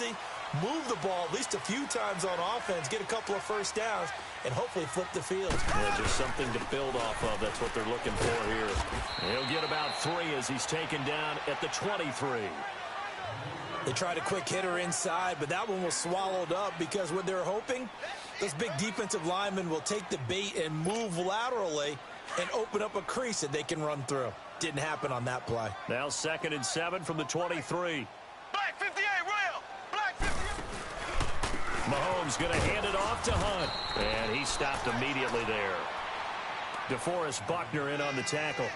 Move the ball at least a few times on offense, get a couple of first downs, and hopefully flip the field. Yeah, just something to build off of. That's what they're looking for here. He'll get about 3 as he's taken down at the 23. They tried a quick hitter inside, but that one was swallowed up because what they're hoping, those big defensive linemen will take the bait and move laterally and open up a crease that they can run through. Didn't happen on that play. Now 2nd and 7 from the 23. Black 58, Real. Black 58. Mahomes going to hand it off to Hunt. And he stopped immediately there. DeForest Buckner in on the tackle.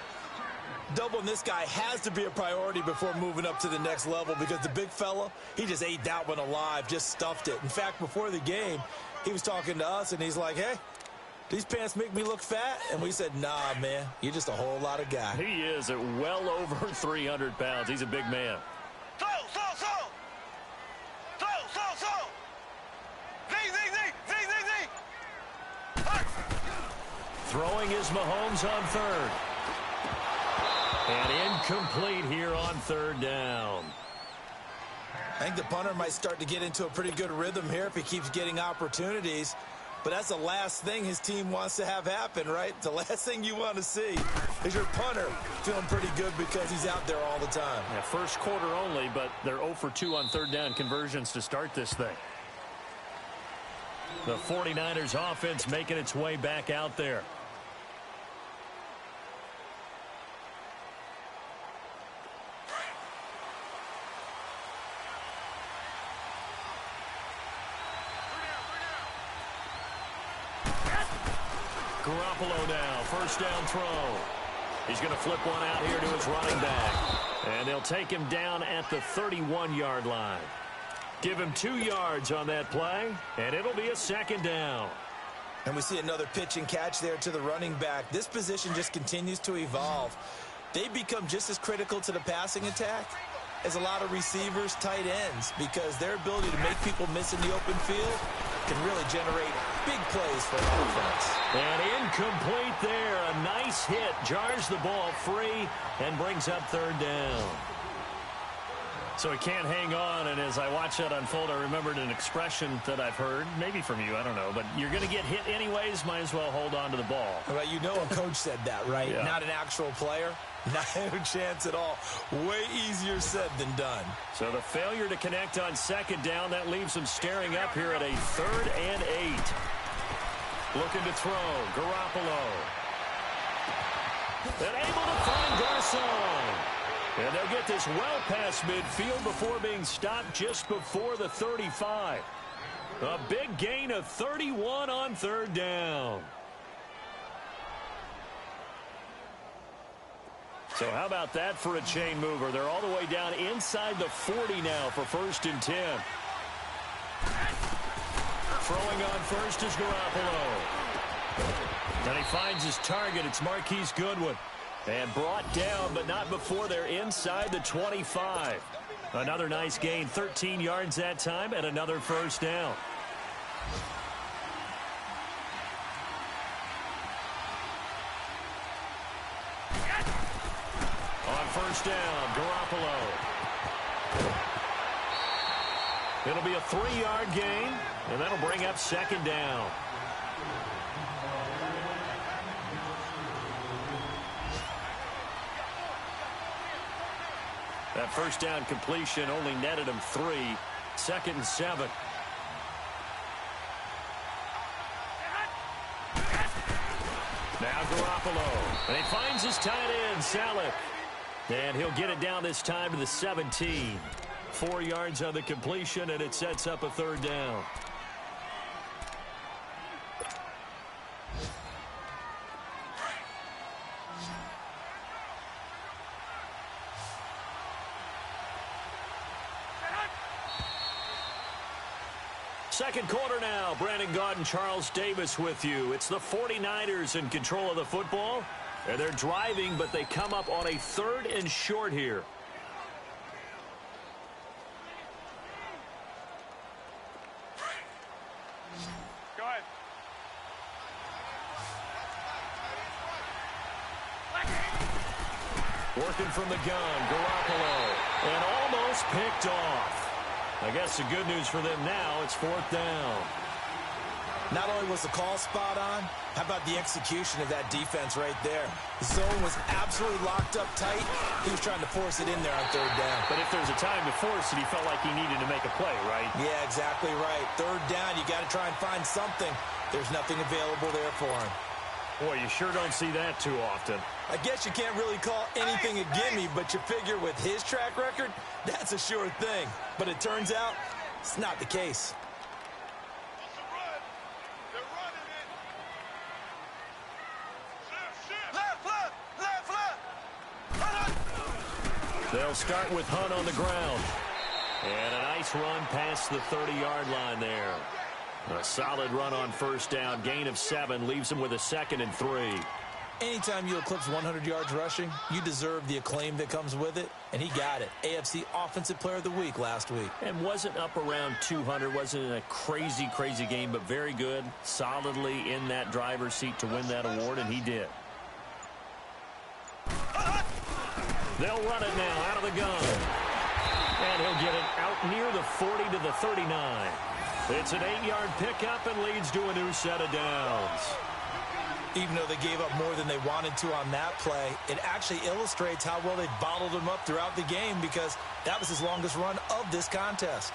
Doubling this guy has to be a priority before moving up to the next level because the big fella, he just ate that one alive, just stuffed it. In fact, before the game, he was talking to us, and he's like, hey, these pants make me look fat? And we said, nah, man, you're just a whole lot of guy. He is at well over 300 pounds. He's a big man. Slow. Throwing is Mahomes on 3rd. And incomplete here on 3rd down. I think the punter might start to get into a pretty good rhythm here if he keeps getting opportunities. But that's the last thing his team wants to have happen, right? The last thing you want to see is your punter feeling pretty good because he's out there all the time. Yeah, first quarter only, but they're 0 for 2 on 3rd down conversions to start this thing. The 49ers offense making its way back out there. Garoppolo now, 1st down throw. He's going to flip one out here to his running back. And they'll take him down at the 31-yard line. Give him 2 yards on that play, and it'll be a 2nd down. And we see another pitch and catch there to the running back. This position just continues to evolve. They become just as critical to the passing attack as a lot of receivers, tight ends, because their ability to make people miss in the open field can really generate big plays for an offense. And incomplete there. A nice hit. Jars the ball free and brings up 3rd down. So he can't hang on, and as I watch that unfold, I remembered an expression that I've heard, maybe from you, I don't know, but you're going to get hit anyways, might as well hold on to the ball. Well, you know a coach said that, right? Yeah. Not an actual player. No chance at all. Way easier said than done. So the failure to connect on 2nd down, that leaves him staring up here at a 3rd and 8. Looking to throw. Garoppolo. And able to find Garcon. And they'll get this well past midfield before being stopped just before the 35. A big gain of 31 on 3rd down. So how about that for a chain mover? They're all the way down inside the 40 now for 1st and 10. Throwing on 1st is Garoppolo. And he finds his target. It's Marquise Goodwin. And brought down, but not before they're inside the 25. Another nice gain, 13 yards that time, and another 1st down. On 1st down, Garoppolo. It'll be a 3-yard gain, and that'll bring up 2nd down. That 1st down completion only netted him 3. 2nd and 7. Now Garoppolo. And he finds his tight end, Salek. And he'll get it down this time to the 17. 4 yards on the completion, and it sets up a 3rd down. Second quarter now. Brandon Gaudin, Charles Davis with you. It's the 49ers in control of the football. And they're driving, but they come up on a 3rd and short here. Go ahead. Working from the gun, Garoppolo. And almost picked off. I guess the good news for them now, it's 4th down. Not only was the call spot on, how about the execution of that defense right there? The zone was absolutely locked up tight. He was trying to force it in there on 3rd down. But if there's a time to force it, he felt like he needed to make a play, right? Yeah, exactly right. 3rd down, you got to try and find something. There's nothing available there for him. Boy, you sure don't see that too often. I guess you can't really call anything a gimme, but you figure with his track record, that's a sure thing. But it turns out, it's not the case. They'll start with Hunt on the ground. And a nice run past the 30-yard line there. A solid run on 1st down. Gain of 7 leaves him with a 2nd and 3. Anytime you eclipse 100 yards rushing, you deserve the acclaim that comes with it, and he got it. AFC Offensive Player of the Week last week. And wasn't up around 200, wasn't a crazy, crazy game, but very good, solidly in that driver's seat to win that award, and he did. They'll run it now out of the gun. And he'll get it out near the 40 to the 39. It's an 8-yard pickup and leads to a new set of downs. Even though they gave up more than they wanted to on that play, it actually illustrates how well they bottled him up throughout the game because that was his longest run of this contest.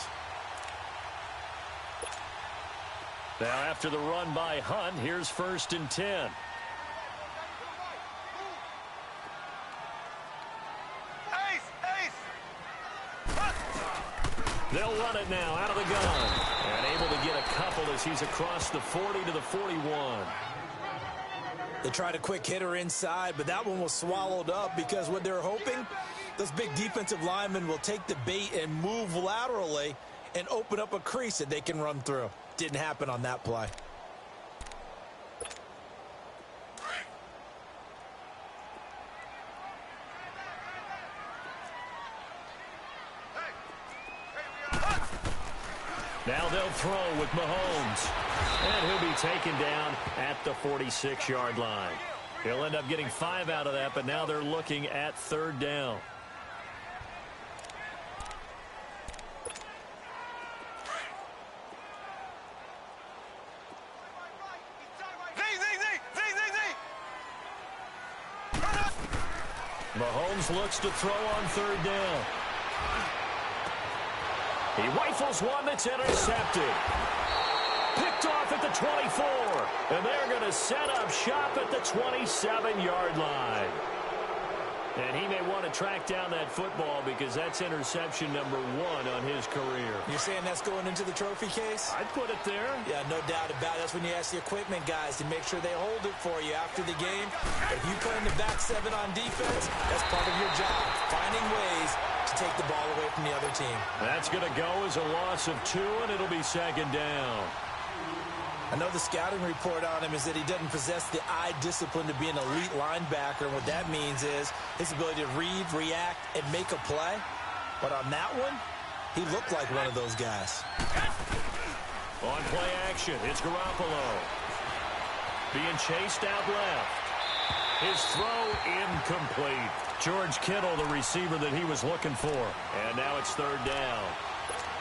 Now after the run by Hunt, here's 1st and 10. They'll run it now out of the gun. And able to get a couple as he's across the 40 to the 41. They tried a quick hitter inside, but that one was swallowed up because what they're hoping, those big defensive linemen will take the bait and move laterally and open up a crease that they can run through. Didn't happen on that play. Now they'll throw with Mahomes. And he'll be taken down at the 46-yard line. He'll end up getting 5 out of that, but now they're looking at 3rd down. Mahomes looks to throw on 3rd down. He rifles one that's intercepted. Picked off at the 24. And they're going to set up shop at the 27-yard line. And he may want to track down that football because that's interception number 1 on his career. You're saying that's going into the trophy case? I'd put it there. Yeah, no doubt about it. That's when you ask the equipment guys to make sure they hold it for you after the game. If you play in the back 7 on defense, that's part of your job, finding ways to take the ball away from the other team. That's going to go as a loss of 2, and it'll be 2nd down. I know the scouting report on him is that he doesn't possess the eye discipline to be an elite linebacker. And what that means is his ability to read, react, and make a play. But on that one, he looked like one of those guys. On play action, it's Garoppolo. Being chased out left. His throw incomplete. George Kittle, the receiver that he was looking for. And now it's 3rd down.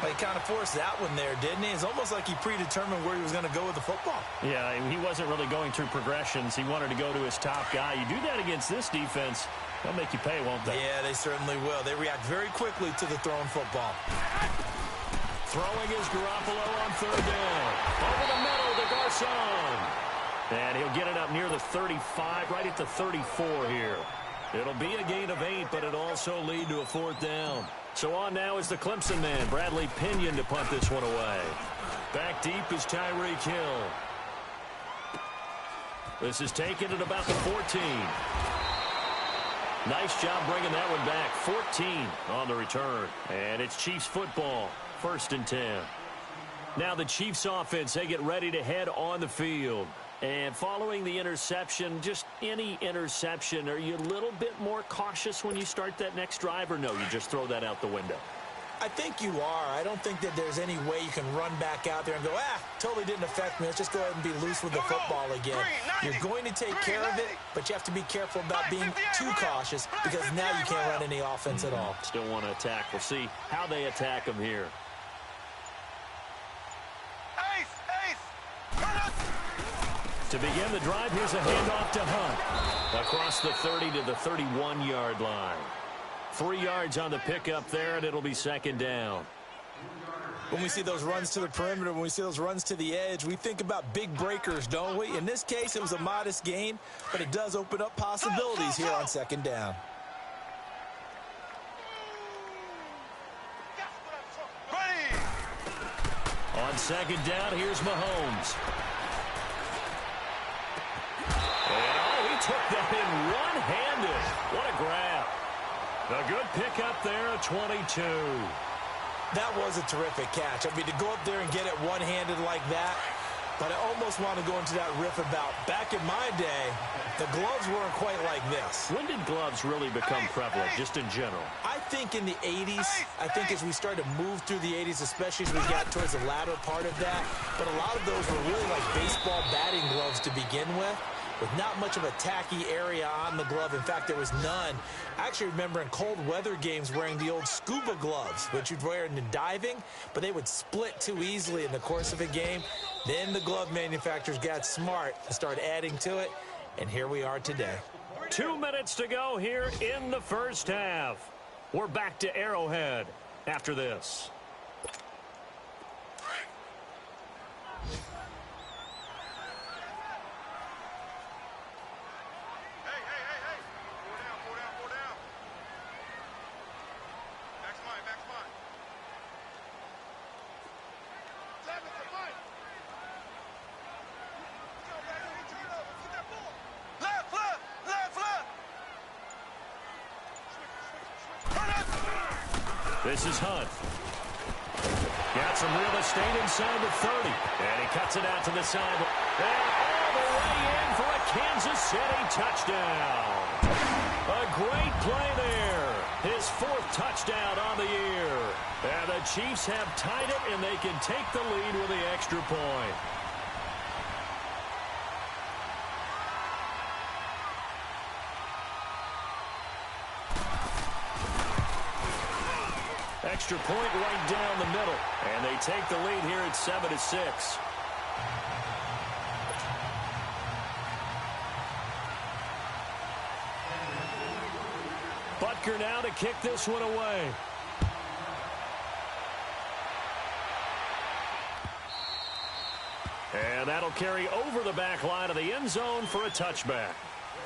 Well, he kind of forced that one there, didn't he? It's almost like he predetermined where he was going to go with the football. Yeah, he wasn't really going through progressions. He wanted to go to his top guy. You do that against this defense, they'll make you pay, won't they? Yeah, they certainly will. They react very quickly to the thrown football. Throwing is Garoppolo on 3rd down. Over the middle to Garcon. And he'll get it up near the 35, right at the 34 here. It'll be a gain of 8, but it'll also lead to a 4th down. So on now is the Clemson man, Bradley Pinion, to punt this one away. Back deep is Tyreek Hill. This is taken at about the 14. Nice job bringing that one back. 14 on the return. And it's Chiefs football, 1st and 10. Now the Chiefs offense, they get ready to head on the field. And following the interception, just any interception, are you a little bit more cautious when you start that next drive, or no, you just throw that out the window? I think you are. I don't think that there's any way you can run back out there and go, totally didn't affect me. Let's just go ahead and be loose with the football again. You're going to take care of it, but you have to be careful about being too cautious because now you can't run any offense at all. Still want to attack. We'll see how they attack them here. To begin the drive, here's a handoff to Hunt. Across the 30 to the 31-yard line. 3 yards on the pickup there, and it'll be second down. When we see those runs to the perimeter, when we see those runs to the edge, we think about big breakers, don't we? In this case, it was a modest gain, but it does open up possibilities here on second down. On second down, here's Mahomes. And he took that in one-handed. What a grab. A good pickup there at 22. That was a terrific catch. I mean, to go up there and get it one-handed like that, but I almost want to go into that riff about back in my day, the gloves weren't quite like this. When did gloves really become prevalent, just in general? I think in the 80s. I think as we started to move through the 80s, especially as we got towards the latter part of that. But a lot of those were really like baseball batting gloves to begin with not much of a tacky area on the glove. In fact, there was none. I actually remember in cold weather games wearing the old scuba gloves, which you'd wear in diving, but they would split too easily in the course of a game. Then the glove manufacturers got smart and started adding to it, and here we are today. 2 minutes to go here in the first half. We're back to Arrowhead after this. This is Hunt. Got some real estate inside the 30. And he cuts it out to the side. And all the way in for a Kansas City touchdown. A great play there. His 4th touchdown on the year. And the Chiefs have tied it, and they can take the lead with the extra point. Extra point right down the middle. And they take the lead here at 7-6. Butker now to kick this one away. And that'll carry over the back line of the end zone for a touchback.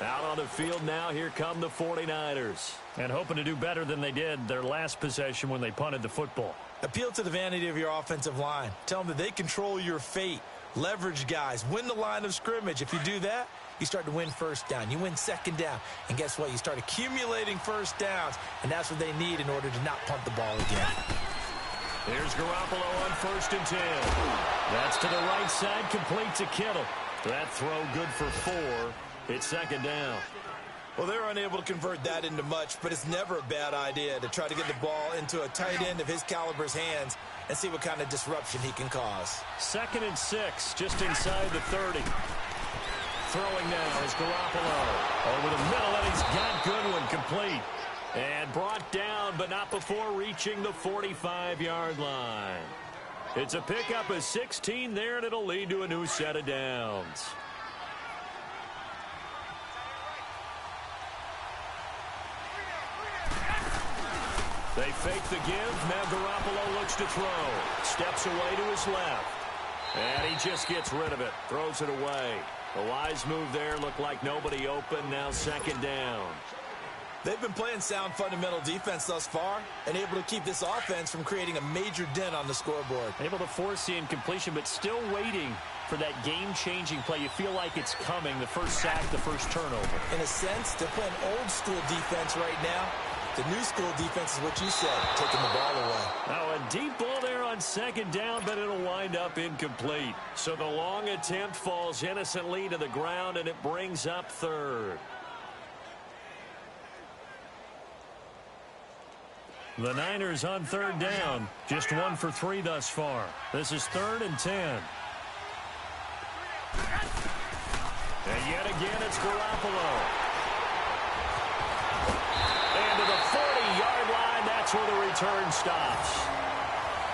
Out on the field now, here come the 49ers. And hoping to do better than they did their last possession when they punted the football. Appeal to the vanity of your offensive line. Tell them that they control your fate. Leverage guys. Win the line of scrimmage. If you do that, you start to win first down. You win second down. And guess what? You start accumulating first downs. And that's what they need in order to not punt the ball again. Here's Garoppolo on 1st and 10. That's to the right side, complete to Kittle. That throw good for 4. It's second down. Well, they're unable to convert that into much, but it's never a bad idea to try to get the ball into a tight end of his caliber's hands and see what kind of disruption he can cause. 2nd and 6, just inside the 30. Throwing now is Garoppolo. Over the middle, and he's got Goodwin complete. And brought down, but not before reaching the 45-yard line. It's a pickup of 16 there, and it'll lead to a new set of downs. They fake the give. Now Garoppolo looks to throw. Steps away to his left. And he just gets rid of it. Throws it away. A wise move there. Looked like nobody open. Now second down. They've been playing sound fundamental defense thus far and able to keep this offense from creating a major dent on the scoreboard. Able to force the incompletion, but still waiting for that game-changing play. You feel like it's coming. The first sack, the first turnover. In a sense, they're playing old-school defense right now. The new school defense is what you said, taking the ball away. Now a deep ball there on second down, but it'll wind up incomplete. So the long attempt falls innocently to the ground, and it brings up 3rd. The Niners on 3rd down. Just 1 for 3 thus far. This is 3rd and 10. And yet again, it's Garoppolo. And to the 40-yard line, that's where the return stops.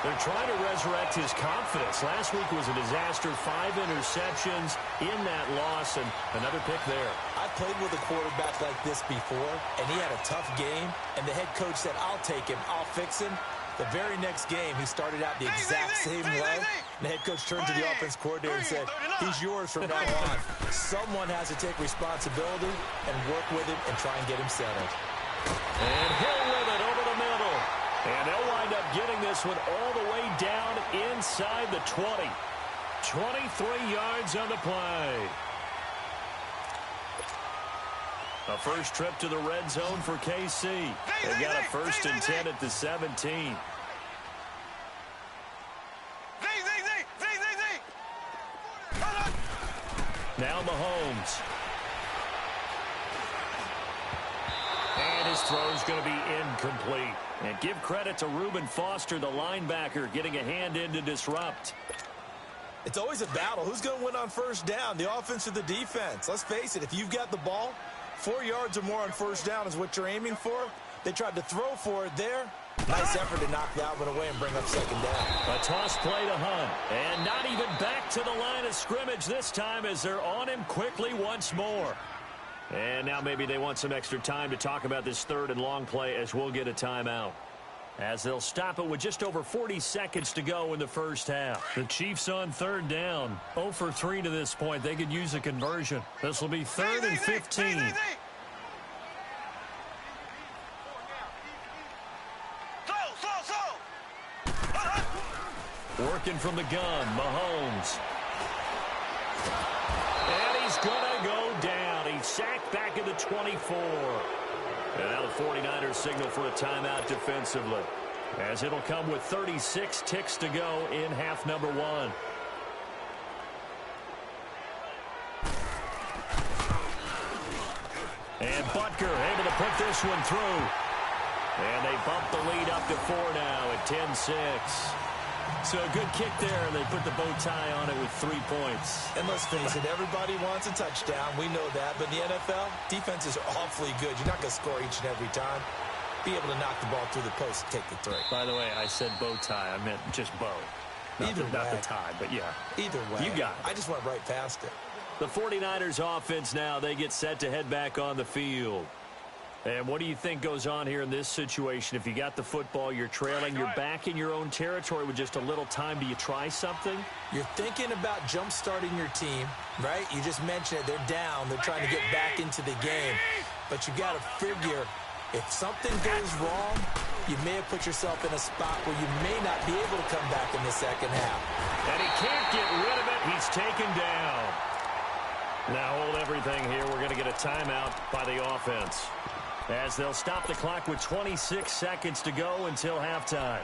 They're trying to resurrect his confidence. Last week was a disaster. 5 interceptions in that loss, and another pick there. I've played with a quarterback like this before, and he had a tough game, and the head coach said, I'll take him, I'll fix him. The very next game, he started out the exact same way. And the head coach turned to the offense coordinator and said, he's yours from now on. Someone has to take responsibility and work with him and try and get him settled. And he'll live it over the middle. And they'll wind up getting this one all the way down inside the 20. 23 yards on the play. A first trip to the red zone for KC. They got a 1st and 10 at the 17. Now Mahomes. And his throw's going to be incomplete. And give credit to Reuben Foster, the linebacker, getting a hand in to disrupt. It's always a battle. Who's going to win on first down, the offense or the defense? Let's face it, if you've got the ball, 4 yards or more on first down is what you're aiming for. They tried to throw for it there. Nice effort to knock that one away and bring up second down. A toss play to Hunt. And not even back to the line of scrimmage this time as they're on him quickly once more. And now maybe they want some extra time to talk about this 3rd and long play as we'll get a timeout. As they'll stop it with just over 40 seconds to go in the first half. The Chiefs on 3rd down. 0 for 3 to this point. They could use a conversion. This will be 3rd and 15. Working from the gun, Mahomes. And he's going to go down. He's sacked back at the 24. And now the 49ers signal for a timeout defensively, as it'll come with 36 ticks to go in half number 1. And Butker able to put this one through. And they bump the lead up to 4 now at 10-6. So a good kick there, and they put the bow tie on it with 3 points. And let's face it, everybody wants a touchdown. We know that. But in the NFL, defenses are awfully good. You're not going to score each and every time. Be able to knock the ball through the post and take the 3. By the way, I said bow tie. I meant just bow. Not the tie, but yeah. Either way. You got it. I just went right past it. The 49ers offense now, they get set to head back on the field. And what do you think goes on here in this situation? If you got the football, you're trailing, you're back in your own territory with just a little time. Do you try something? You're thinking about jump-starting your team, right? You just mentioned it. They're down. They're trying to get back into the game. But you got to figure, if something goes wrong, you may have put yourself in a spot where you may not be able to come back in the second half. And he can't get rid of it. He's taken down. Now hold everything here. We're going to get a timeout by the offense, as they'll stop the clock with 26 seconds to go until halftime.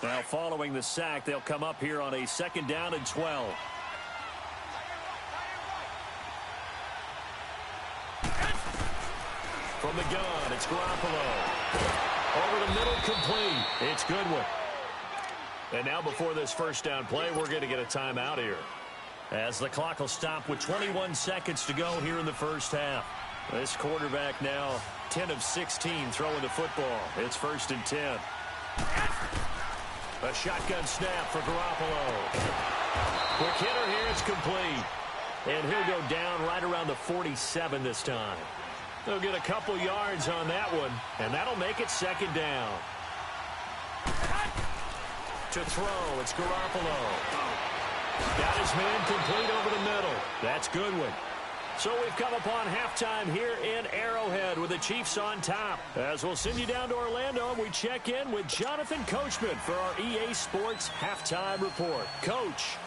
Now following the sack, they'll come up here on a 2nd down and 12. From the gun, it's Garoppolo. Over the middle, complete. It's Goodwin. And now before this first down play, we're going to get a timeout here, as the clock will stop with 21 seconds to go here in the first half. This quarterback now 10 of 16 throwing the football. It's 1st and 10. A shotgun snap for Garoppolo. Quick hitter here, it's complete. And he'll go down right around the 47 this time. They'll get a couple yards on that one, and that'll make it 2nd down. To throw, it's Garoppolo. Got his man complete over the middle. That's Goodwin. So we've come upon halftime here in Arrowhead with the Chiefs on top. As we'll send you down to Orlando, and we check in with Jonathan Coachman for our EA Sports Halftime Report. Coach.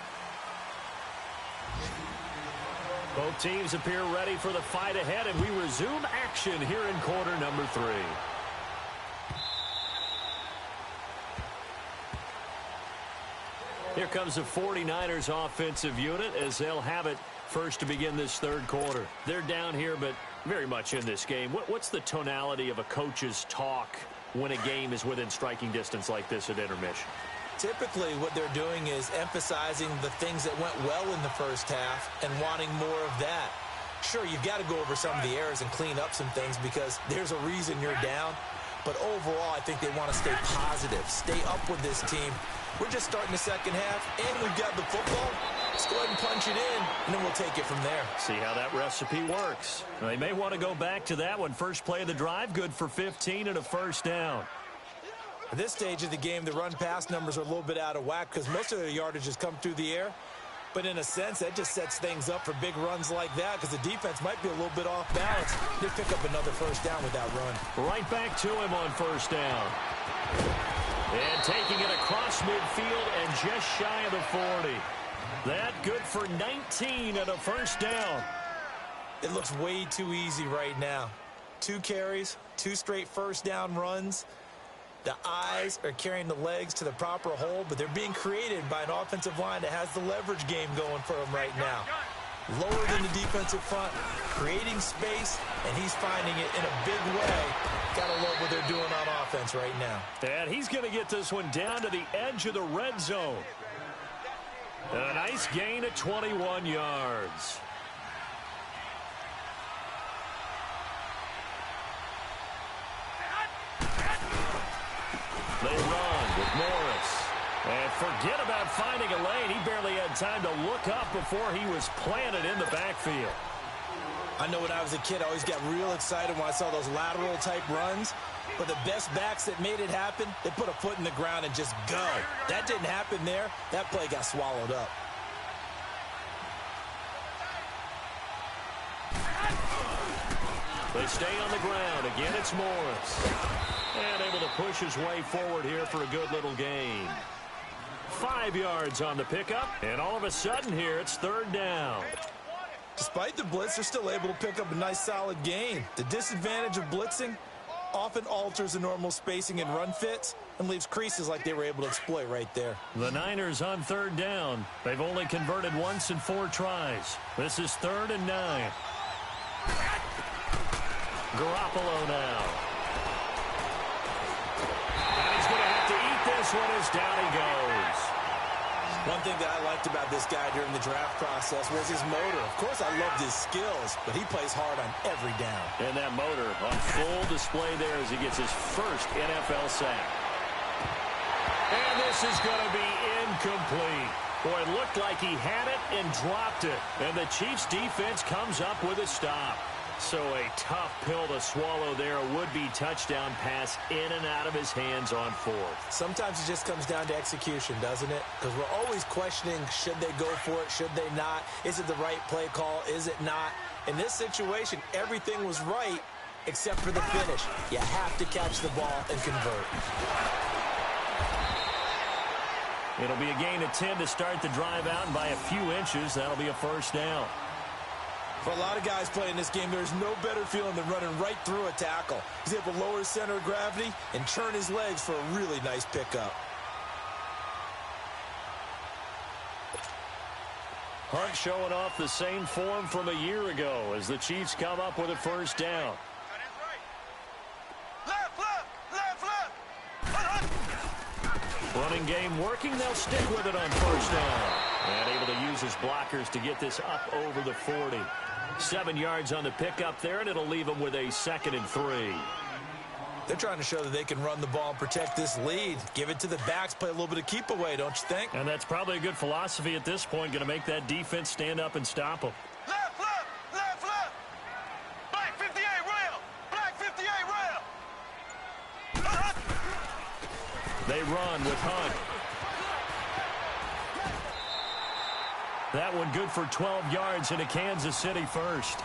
Both teams appear ready for the fight ahead, and we resume action here in quarter number 3. Here comes the 49ers offensive unit as they'll have it first to begin this 3rd quarter. They're down here, but very much in this game. What's the tonality of a coach's talk when a game is within striking distance like this at intermission? Typically, what they're doing is emphasizing the things that went well in the first half and wanting more of that. Sure, you've got to go over some of the errors and clean up some things because there's a reason you're down. But overall, I think they want to stay positive, stay up with this team. We're just starting the second half, and we've got the football. Let's go ahead and punch it in, and then we'll take it from there. See how that recipe works. They may want to go back to that one. First play of the drive, good for 15 and a first down. At this stage of the game, the run-pass numbers are a little bit out of whack because most of their yardage has come through the air. But in a sense, that just sets things up for big runs like that because the defense might be a little bit off balance. They pick up another first down with that run. Right back to him on first down. And taking it across midfield and just shy of the 40. That good for 19 and a first down. It looks way too easy right now. 2 carries, 2 straight first down runs. The eyes are carrying the legs to the proper hole, but they're being created by an offensive line that has the leverage game going for them right now. Lower than the defensive front, creating space, and he's finding it in a big way. Gotta love what they're doing on offense right now. And he's going to get this one down to the edge of the red zone. A nice gain of 21 yards. They run with Morris. And forget about finding a lane. He barely had time to look up before he was planted in the backfield. I know when I was a kid, I always got real excited when I saw those lateral-type runs. But the best backs that made it happen, they put a foot in the ground and just go. That didn't happen there. That play got swallowed up. They stay on the ground. Again, it's Morris. And able to push his way forward here for a good little gain. 5 yards on the pickup. And all of a sudden here, it's third down. Despite the blitz, they're still able to pick up a nice solid gain. The disadvantage of blitzing often alters the normal spacing and run fits and leaves creases like they were able to exploit right there. The Niners on third down. They've only converted once in 4 tries. This is 3rd and 9. Garoppolo now. And he's going to have to eat this one as down he goes. One thing that I liked about this guy during the draft process was his motor. Of course, I loved his skills, but he plays hard on every down. And that motor on full display there as he gets his first NFL sack. And this is going to be incomplete. Boy, it looked like he had it and dropped it. And the Chiefs defense comes up with a stop. So a tough pill to swallow there. A would-be touchdown pass in and out of his hands on 4th. Sometimes it just comes down to execution, doesn't it? Because we're always questioning, should they go for it? Should they not? Is it the right play call? Is it not? In this situation, everything was right except for the finish. You have to catch the ball and convert. It'll be a gain of 10 to start the drive out, and by a few inches, that'll be a first down. For a lot of guys playing this game, there's no better feeling than running right through a tackle. He's able to lower his center of gravity and turn his legs for a really nice pickup. Hunt showing off the same form from a year ago as the Chiefs come up with a first down. Running game working. They'll stick with it on first down. And able to use his blockers to get this up over the 40. 7 yards on the pickup there, and it'll leave them with a 2nd and 3. They're trying to show that they can run the ball and protect this lead. Give it to the backs, play a little bit of keep away, don't you think? And that's probably a good philosophy at this point, going to make that defense stand up and stop them. Left, left, left, left. Black 58 rail. Black 58 rail. They run with Hunt. That one good for 12 yards into Kansas City first.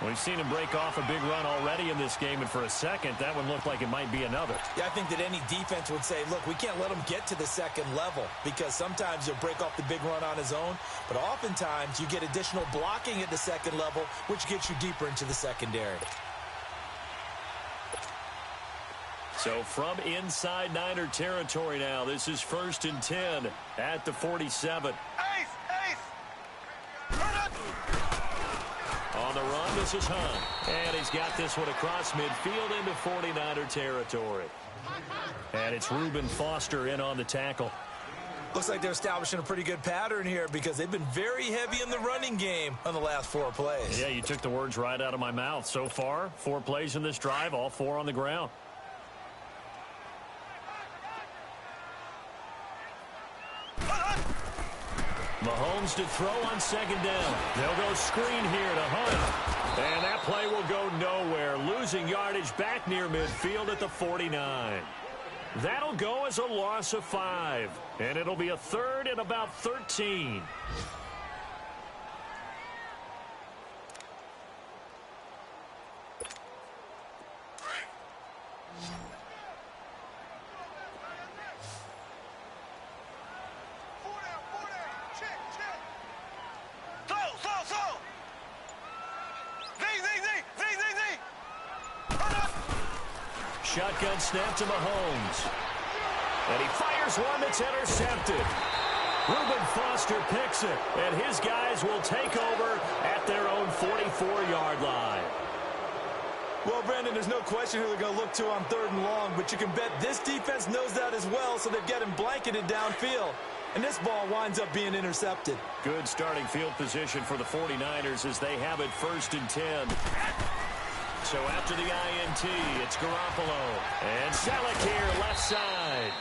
We've seen him break off a big run already in this game, and for a second, that one looked like it might be another. Yeah, I think that any defense would say, look, we can't let him get to the second level because sometimes he'll break off the big run on his own, but oftentimes you get additional blocking at the second level, which gets you deeper into the secondary. So from inside Niner territory now, this is 1st and 10 at the 47. On the run, this is Hunt. And he's got this one across midfield into 49er territory. And it's Reuben Foster in on the tackle. Looks like they're establishing a pretty good pattern here because they've been very heavy in the running game on the last 4 plays. Yeah, you took the words right out of my mouth. So far, 4 plays in this drive, all 4 on the ground. Mahomes to throw on 2nd down. They'll go screen here to Hunt. And that play will go nowhere. Losing yardage back near midfield at the 49. That'll go as a loss of 5. And it'll be a 3rd and about 13. Shotgun snap to Mahomes. And he fires one that's intercepted. Reuben Foster picks it, and his guys will take over at their own 44-yard line. Well, Brandon, there's no question who they're going to look to on 3rd and long, but you can bet this defense knows that as well, so they've got him blanketed downfield. And this ball winds up being intercepted. Good starting field position for the 49ers as they have it 1st and 10. So after the INT, it's Garoppolo. And Selleck here, left side.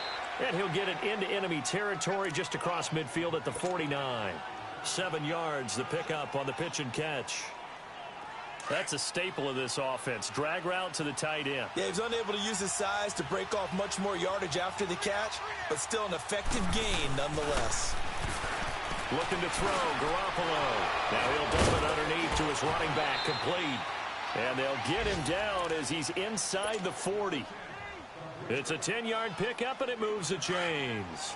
And he'll get it into enemy territory just across midfield at the 49. 7 yards, the pickup on the pitch and catch. That's a staple of this offense. Drag route to the tight end. Yeah, he's unable to use his size to break off much more yardage after the catch, but still an effective gain nonetheless. Looking to throw, Garoppolo. Now he'll dump it underneath to his running back, complete. And they'll get him down as he's inside the 40. It's a 10-yard pickup, and it moves the chains.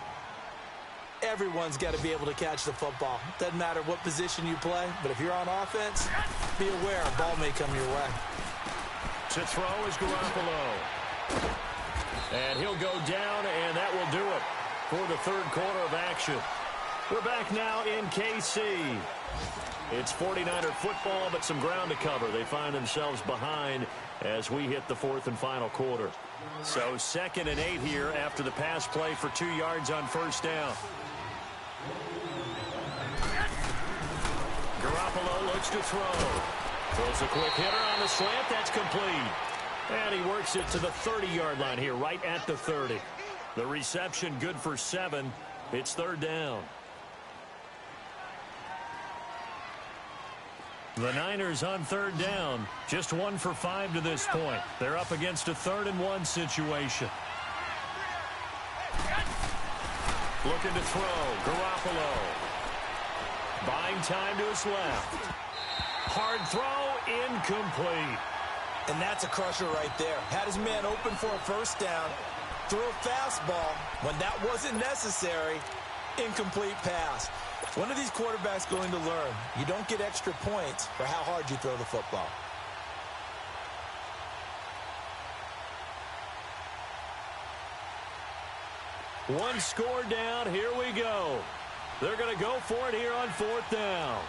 Everyone's got to be able to catch the football. Doesn't matter what position you play, but if you're on offense, be aware a ball may come your way. To throw is Garoppolo. And he'll go down, and that will do it for the 3rd quarter of action. We're back now in KC. It's 49er football, but some ground to cover. They find themselves behind as we hit the 4th and final quarter. So 2nd and 8 here after the pass play for 2 yards on 1st down. Garoppolo looks to throw. Throws a quick hitter on the slant. That's complete. And he works it to the 30-yard line here, right at the 30. The reception good for 7. It's 3rd down. The Niners on 3rd down. Just 1 for 5 to this point. They're up against a 3rd and 1 situation. Looking to throw. Garoppolo. Buying time to his left. Hard throw. Incomplete. And that's a crusher right there. Had his man open for a 1st down. Threw a fastball when that wasn't necessary. Incomplete pass. One of these quarterbacks going to learn. You don't get extra points for how hard you throw the football. One score down. Here we go. They're going to go for it here on 4th down.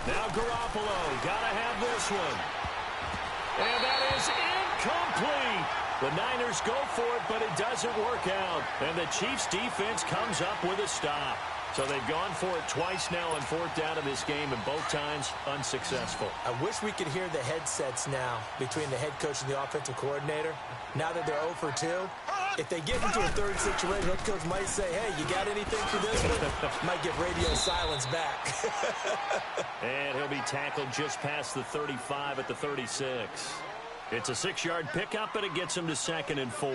Now Garoppolo. Got to have this one. And that is incomplete. The Niners go for it, but it doesn't work out. And the Chiefs' defense comes up with a stop. So they've gone for it twice now on 4th down in this game, and both times unsuccessful. I wish we could hear the headsets now between the head coach and the offensive coordinator. Now that they're 0 for 2, if they get into a 3rd situation, head coach might say, hey, you got anything for this one? Might get radio silence back. And he'll be tackled just past the 35 at the 36. It's a 6-yard pickup, and it gets him to 2nd and 4.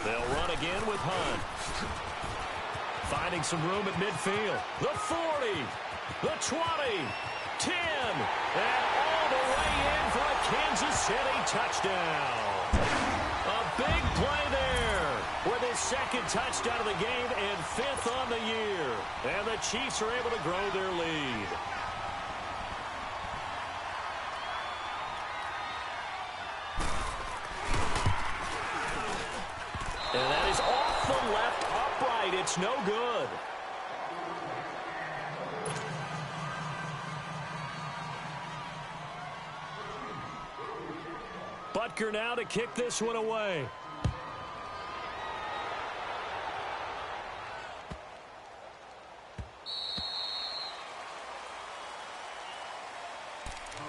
They'll run again with Hunt. Finding some room at midfield. The 40, the 20, 10, and all the way in for a Kansas City touchdown. A big play there with his 2nd touchdown of the game and 5th on the year. And the Chiefs are able to grow their lead. And that is off the left It's no good. Butker now to kick this one away.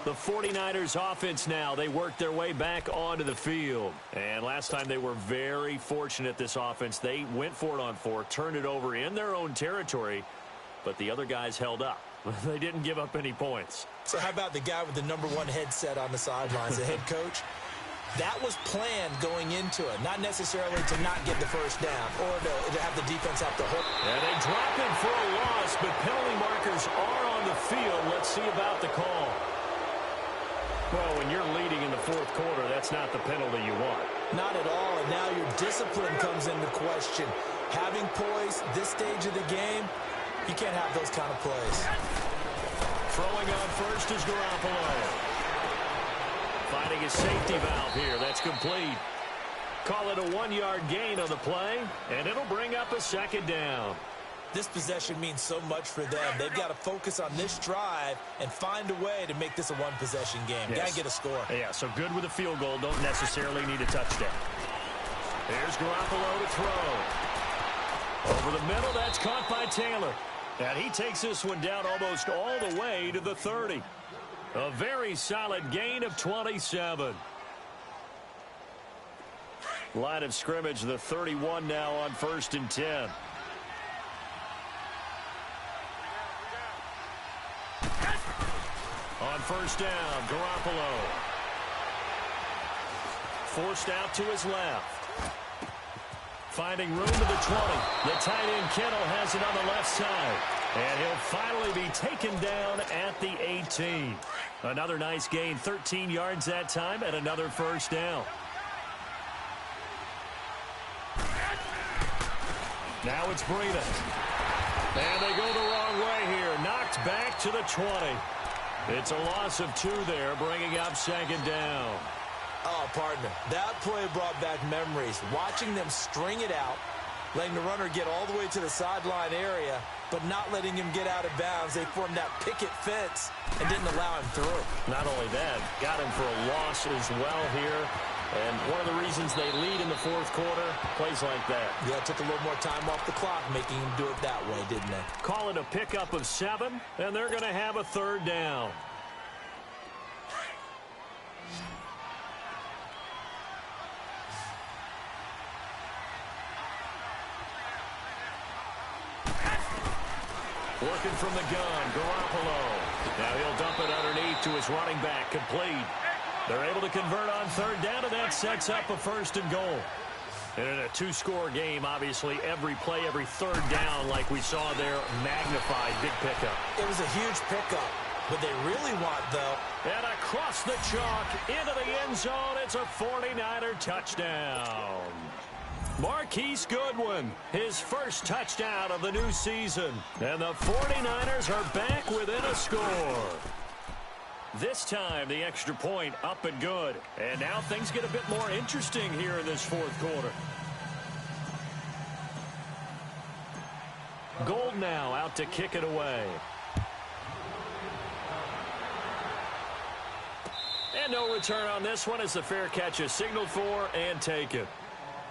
The 49ers offense now, they work their way back onto the field. And last time they were very fortunate, this offense. They went for it on 4, turned it over in their own territory, but the other guys held up. They didn't give up any points. So how about the guy with the #1 headset on the sidelines, the head coach? That was planned going into it, not necessarily to not get the first down or to have the defense have to hook. And they drop it for a loss, but penalty markers are on the field. Let's see about the call. Well, when you're leading in the fourth quarter, that's not the penalty you want. Not at all, and now your discipline comes into question. Having poise this stage of the game, you can't have those kind of plays. Throwing on first is Garoppolo. Finding a safety valve here. That's complete. Call it a 1-yard gain on the play, and it'll bring up a second down. This possession means so much for them. They've got to focus on this drive and find a way to make this a one-possession game. Yes. Got to get a score. Yeah, so good with a field goal. Don't necessarily need a touchdown. Here's Garoppolo to throw. Over the middle, that's caught by Taylor. And he takes this one down almost all the way to the 30. A very solid gain of 27. Line of scrimmage, the 31 now on 1st and 10. On first down, Garoppolo. Forced out to his left. Finding room to the 20. The tight end Kittle has it on the left side. And he'll finally be taken down at the 18. Another nice gain, 13 yards that time, and another first down. Now it's Breida. And they go the wrong way here. Knocked back to the 20. It's a loss of 2 there, bringing up second down. Oh, partner, that play brought back memories. Watching them string it out, letting the runner get all the way to the sideline area, but not letting him get out of bounds. They formed that picket fence and didn't allow him through. Not only that, got him for a loss as well here. And one of the reasons they lead in the fourth quarter, plays like that. Yeah, it took a little more time off the clock, making him do it that way, didn't they? Call it a pickup of 7, and they're going to have a third down. Working from the gun, Garoppolo. Now he'll dump it underneath to his running back, complete. They're able to convert on third down, and that sets up a 1st and goal. And in a 2-score game, obviously, every play, every third down, like we saw there, magnified, big pickup. It was a huge pickup. What they really want, though. And across the chalk, into the end zone, it's a 49er touchdown. Marquise Goodwin, his first touchdown of the new season. And the 49ers are back within a score. This time, the extra point up and good. And now things get a bit more interesting here in this fourth quarter. Gold now out to kick it away. And no return on this one as the fair catch is signaled for and taken.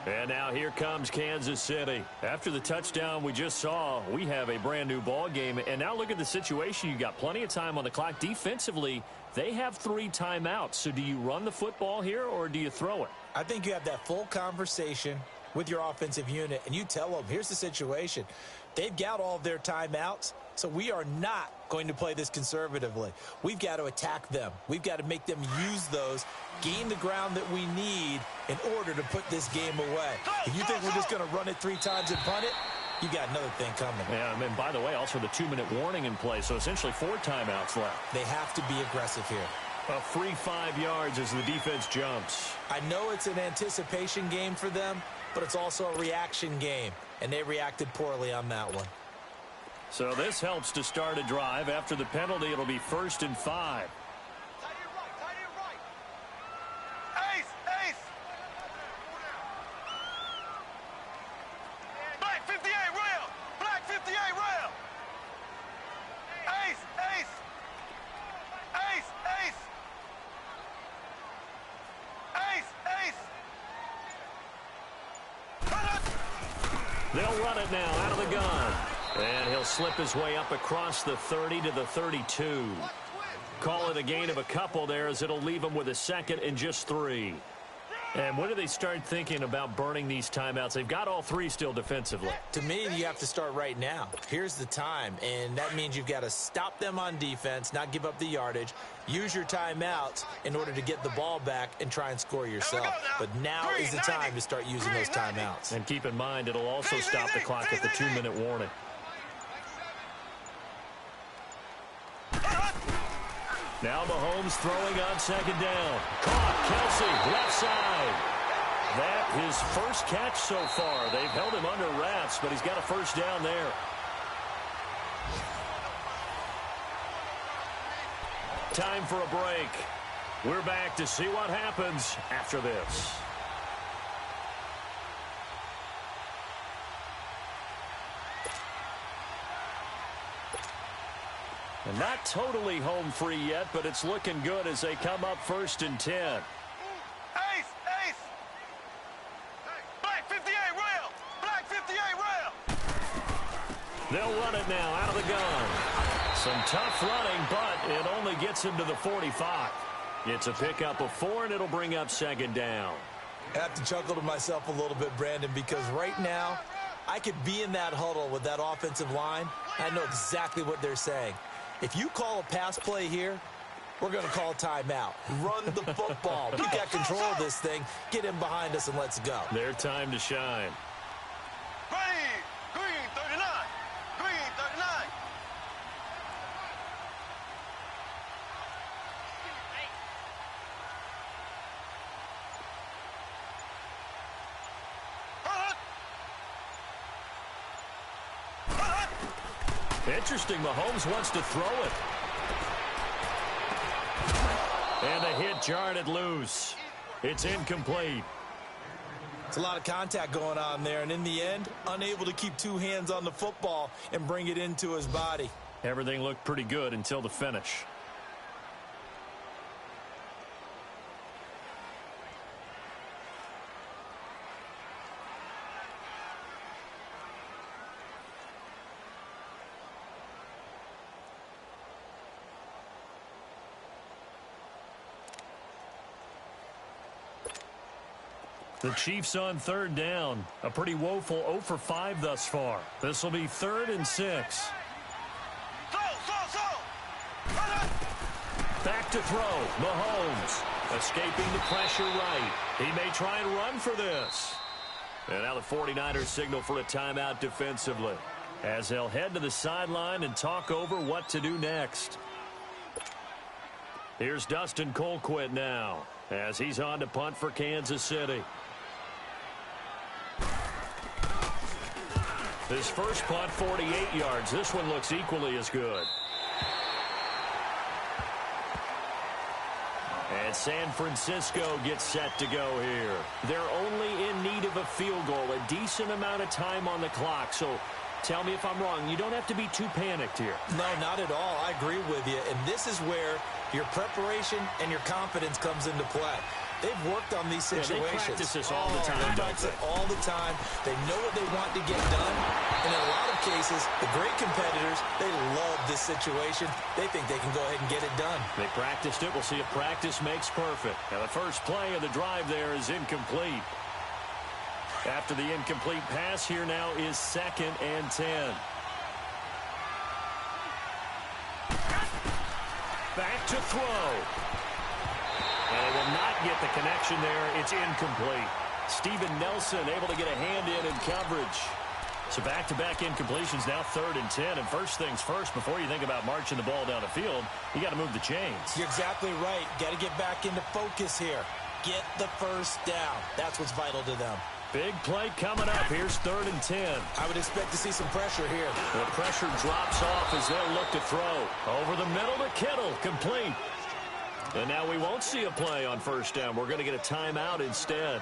And now here comes Kansas City. After the touchdown we just saw, we have a brand new ball game. And now look at the situation. You got plenty of time on the clock. Defensively, they have 3 timeouts. So do you run the football here or do you throw it? I think you have that full conversation with your offensive unit, and you tell them, here's the situation. They've got all of their timeouts, so we are not going to play this conservatively. We've got to attack them. We've got to make them use those, gain the ground that we need in order to put this game away. If you think we're just going to run it 3 times and punt it, you got another thing coming. Yeah, and by the way, also the 2-minute warning in play, so essentially 4 timeouts left. They have to be aggressive here. A free 5 yards as the defense jumps. I know it's an anticipation game for them, but it's also a reaction game, and they reacted poorly on that one. So this helps to start a drive. After the penalty, it'll be 1st and 5. Tight end right. Ace, ace. Black 58, William. They'll run it now out of the gun. And he'll slip his way up across the 30 to the 32. Call it a gain of a couple there as it'll leave him with a second and just 3. And when do they start thinking about burning these timeouts? They've got all 3 still defensively. To me, you have to start right now. Here's the time, and that means you've got to stop them on defense, not give up the yardage, use your timeouts in order to get the ball back and try and score yourself. But now is the time to start using those timeouts. And keep in mind, it'll also stop the clock at the 2-minute warning. Now Mahomes throwing on second down. Caught, Kelsey, left side. That his first catch so far. They've held him under wraps, but he's got a first down there. Time for a break. We're back to see what happens after this. And not totally home free yet, but it's looking good as they come up 1st and 10. Ace! Ace! Black 58 rail! Black 58 rail! They'll run it now out of the gun. Some tough running, but it only gets him to the 45. It's a pickup of 4, and it'll bring up second down. I have to chuckle to myself a little bit, Brandon, because right now I could be in that huddle with that offensive line. I know exactly what they're saying. If you call a pass play here, we're going to call timeout. Run the football. We got control of this thing. Get him behind us and let's go. Their time to shine. Green 39. Green 39. Interesting, Mahomes wants to throw it. And a hit jarred it loose. It's incomplete. It's a lot of contact going on there, and in the end, unable to keep 2 hands on the football and bring it into his body. Everything looked pretty good until the finish. The Chiefs on 3rd down. A pretty woeful 0 for 5 thus far. This will be 3rd and 6. Back to throw. Mahomes escaping the pressure right. He may try and run for this. And now the 49ers signal for a timeout defensively, as they'll head to the sideline and talk over what to do next. Here's Dustin Colquitt now, as he's on to punt for Kansas City. His first punt, 48 yards. This one looks equally as good. And San Francisco gets set to go here. They're only in need of a field goal, a decent amount of time on the clock. So tell me if I'm wrong. You don't have to be too panicked here. No, not at all. I agree with you. And this is where your preparation and your confidence comes into play. They've worked on these situations. They practice this all the time. They practice it all the time. They know what they want to get done. And in a lot of cases, the great competitors, they love this situation. They think they can go ahead and get it done. They practiced it. We'll see if practice makes perfect. Now, the first play of the drive there is incomplete. After the incomplete pass, here now is 2nd and 10. Back to throw. And they will not get the connection there. It's incomplete. Steven Nelson able to get a hand in coverage. So back-to-back incompletions, now 3rd and 10. And first things first, before you think about marching the ball down the field, you got to move the chains. You're exactly right. Got to get back into focus here. Get the first down. That's what's vital to them. Big play coming up. Here's 3rd and 10. I would expect to see some pressure here. The pressure drops off as they'll look to throw. Over the middle to Kittle. Complete. And now we won't see a play on first down. We're going to get a timeout instead,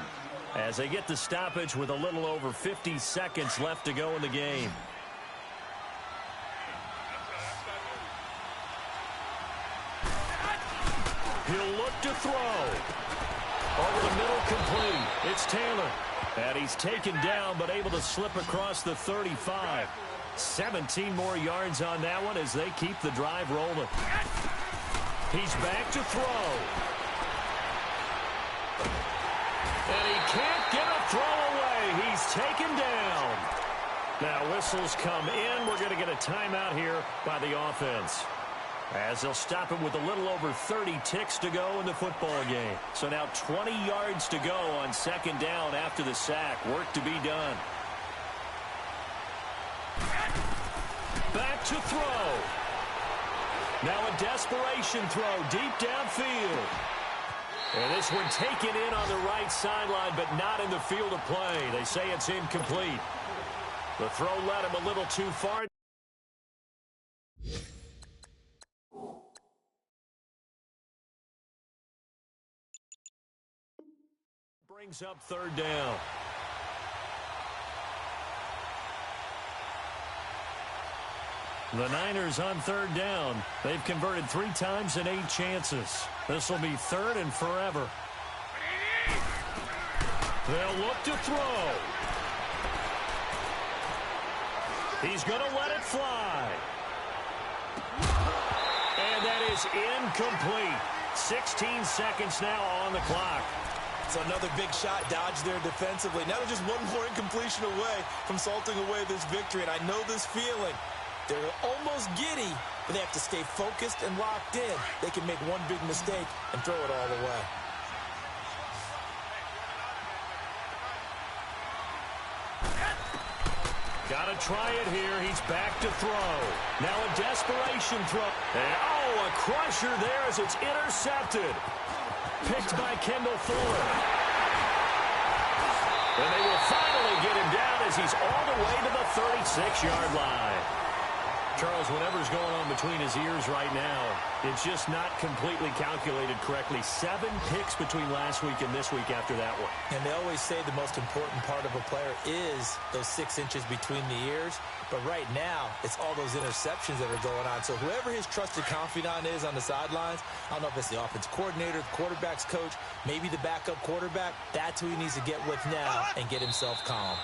as they get the stoppage with a little over 50 seconds left to go in the game. He'll look to throw. Over the middle, complete. It's Taylor. And he's taken down, but able to slip across the 35. 17 more yards on that one as they keep the drive rolling. He's back to throw. And he can't get a throw away. He's taken down. Now whistles come in. We're going to get a timeout here by the offense, as they'll stop him with a little over 30 ticks to go in the football game. So now 20 yards to go on second down after the sack. Work to be done. Back to throw. Now a desperation throw deep downfield. And this one taken in on the right sideline, but not in the field of play. They say it's incomplete. The throw led him a little too far. Brings up third down. The Niners on third down. They've converted 3 times in 8 chances. This will be third and forever. They'll look to throw. He's going to let it fly. And that is incomplete. 16 seconds now on the clock. So another big shot dodged there defensively. Now they're just one more incompletion away from salting away this victory. And I know this feeling. They're almost giddy, but they have to stay focused and locked in. They can make one big mistake and throw it all away. Got to try it here. He's back to throw. Now a desperation throw. And, a crusher there as it's intercepted. Picked by Kendall Fuller. And they will finally get him down as he's all the way to the 36-yard line. Charles, whatever's going on between his ears right now, it's just not completely calculated correctly. 7 picks between last week and this week after that one. And they always say the most important part of a player is those 6 inches between the ears. But right now, it's all those interceptions that are going on. So whoever his trusted confidant is on the sidelines, I don't know if it's the offense coordinator, the quarterback's coach, maybe the backup quarterback, that's who he needs to get with now and get himself calm.